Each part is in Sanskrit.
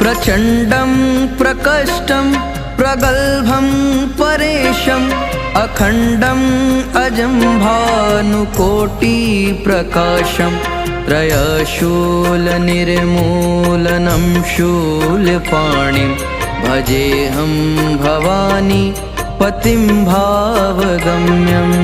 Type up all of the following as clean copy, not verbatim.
प्रचण्डं प्रकष्टं प्रगल्भं परेशम् अखण्डम् अजं भानुकोटिप्रकाशम् त्रयशूलनिर्मूलनं शूलपाणिं भजेऽहं भवानी पतिं भावगम्यम्।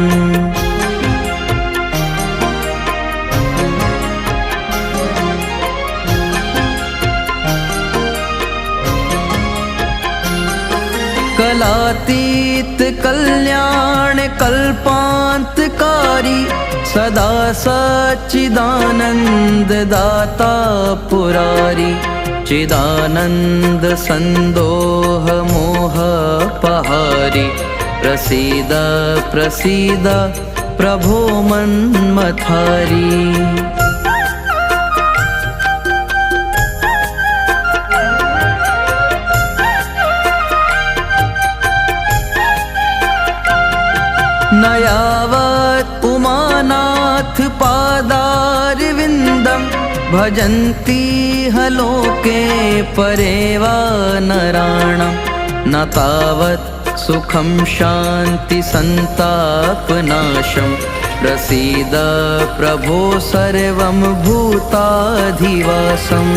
कलातीत कल्याण कल्पान्तकारी सदा सच्चिदानन्द दाता पुरारी चिदानन्द सन्दोह मोह पहारी प्रसीद प्रसीद प्रभो मन्मथारी। न यावत् उमानाथ पादारविन्दं भजन्ति लोके परे वा नराणां न तावत् सुखं शान्ति सन्तापनाशं प्रसीद प्रभो सर्वं भूताधिवासम्।